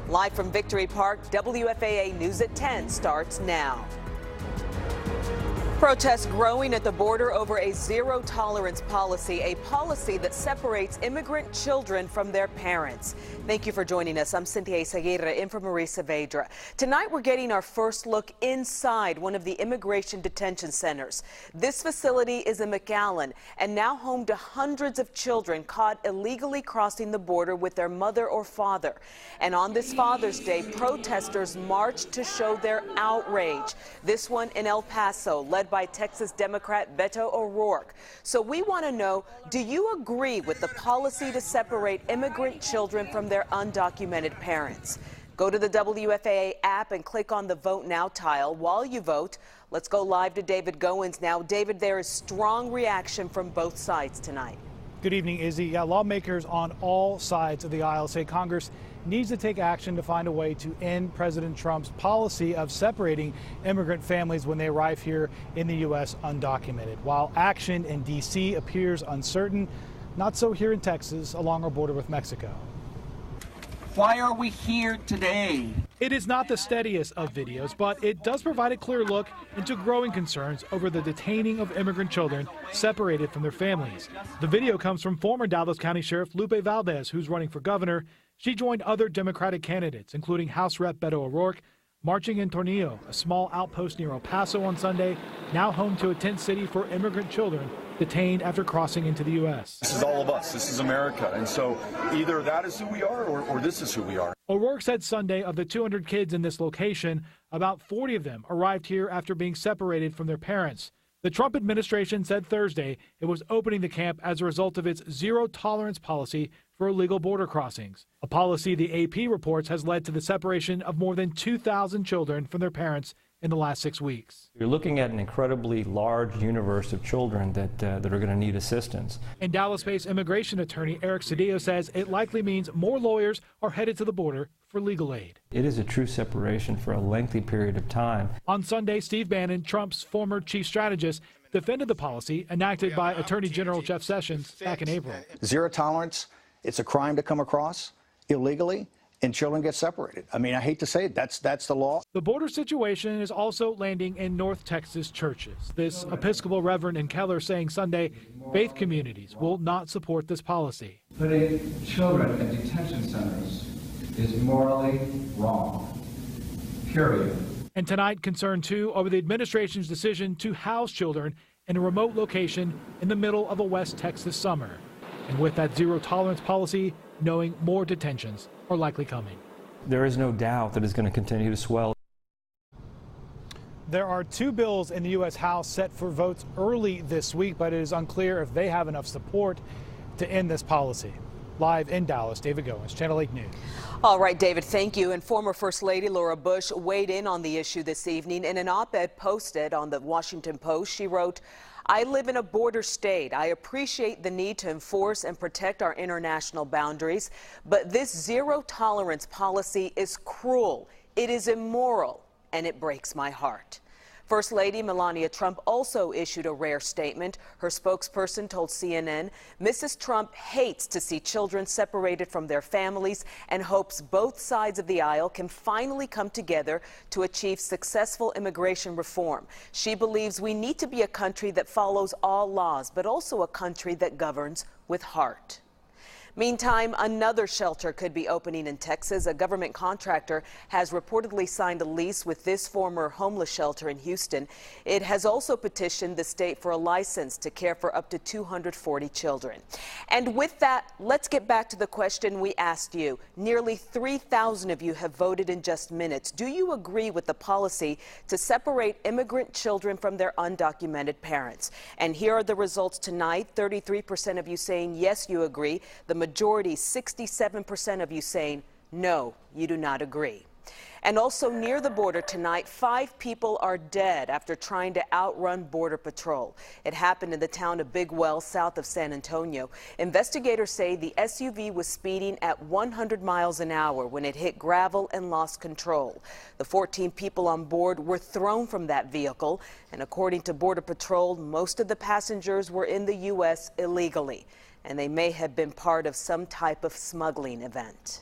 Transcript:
Live from Victory Park, WFAA News at 10 starts now. Protests growing at the border over a zero-tolerance policy, a policy that separates immigrant children from their parents. Thank you for joining us. I'm Cynthia Izaguirre in for Marie Saavedra. Tonight, we're getting our first look inside one of the immigration detention centers. This facility is in McAllen and now home to hundreds of children caught illegally crossing the border with their mother or father. And on this Father's Day, protesters marched to show their outrage. This one in El Paso, led by Texas Democrat Beto O'Rourke. So we want to know, do you agree with the policy to separate immigrant children from their undocumented parents? Go to the WFAA app and click on the Vote Now tile. While you vote, let's go live to David Goins now. David, there is strong reaction from both sides tonight. Good evening, Izzy. Yeah, lawmakers on all sides of the aisle say Congress needs to take action to find a way to end President Trump's policy of separating immigrant families when they arrive here in the U.S. undocumented. While action in D.C. appears uncertain, not so here in Texas along our border with Mexico. Why are we here today? It is not the steadiest of videos, but it does provide a clear look into growing concerns over the detaining of immigrant children separated from their families. The video comes from former Dallas County Sheriff Lupe Valdez, who's running for governor. She joined other Democratic candidates, including House Rep Beto O'Rourke, marching in Tornillo, a small outpost near El Paso on Sunday, now home to a tent city for immigrant children detained after crossing into the U.S. This is all of us. This is America. And so either that is who we are or this is who we are. O'Rourke said Sunday of the 200 kids in this location, about 40 of them arrived here after being separated from their parents. The Trump administration said Thursday it was opening the camp as a result of its zero-tolerance policy for illegal border crossings, a policy the AP reports has led to the separation of more than 2,000 children from their parents in the last 6 weeks. You're looking at an incredibly large universe of children that are going to need assistance. And Dallas-based immigration attorney Eric Cedillo says it likely means more lawyers are headed to the border for legal aid. It is a true separation for a lengthy period of time. On Sunday, Steve Bannon, Trump's former chief strategist, defended the policy enacted by Attorney General Jeff Sessions back in April. Zero tolerance. It's a crime to come across illegally, and children get separated. I mean, I hate to say it, that's the law. The border situation is also landing in North Texas churches. This Episcopal Reverend in Keller saying Sunday, faith communities will not support this policy. Putting children in detention centers is morally wrong, period. And tonight, concern too over the administration's decision to house children in a remote location in the middle of a West Texas summer. And with that zero-tolerance policy, knowing more detentions are likely coming. There is no doubt that it's going to continue to swell. There are 2 bills in the U.S. House set for votes early this week, but it is unclear if they have enough support to end this policy. Live in Dallas, David Goins, Channel 8 News. All right, David, thank you. And former First Lady Laura Bush weighed in on the issue this evening. In an op-ed posted on the Washington Post, she wrote, "I live in a border state. I appreciate the need to enforce and protect our international boundaries, but this zero-tolerance policy is cruel, it is immoral, and it breaks my heart." First Lady Melania Trump also issued a rare statement. Her spokesperson told CNN, Mrs. Trump hates to see children separated from their families and hopes both sides of the aisle can finally come together to achieve successful immigration reform. She believes we need to be a country that follows all laws, but also a country that governs with heart. Meantime, another shelter could be opening in Texas. A government contractor has reportedly signed a lease with this former homeless shelter in Houston. It has also petitioned the state for a license to care for up to 240 children. And with that, let's get back to the question we asked you. Nearly 3,000 of you have voted in just minutes. Do you agree with the policy to separate immigrant children from their undocumented parents? And here are the results tonight. 33% of you saying yes, you agree. The majority, 67% of you saying, no, you do not agree. And also near the border tonight, 5 people are dead after trying to outrun Border Patrol. It happened in the town of Big Well, south of San Antonio. Investigators say the SUV was speeding at 100 miles an hour when it hit gravel and lost control. The 14 people on board were thrown from that vehicle, and according to Border Patrol, most of the passengers were in the U.S. illegally, and they may have been part of some type of smuggling event.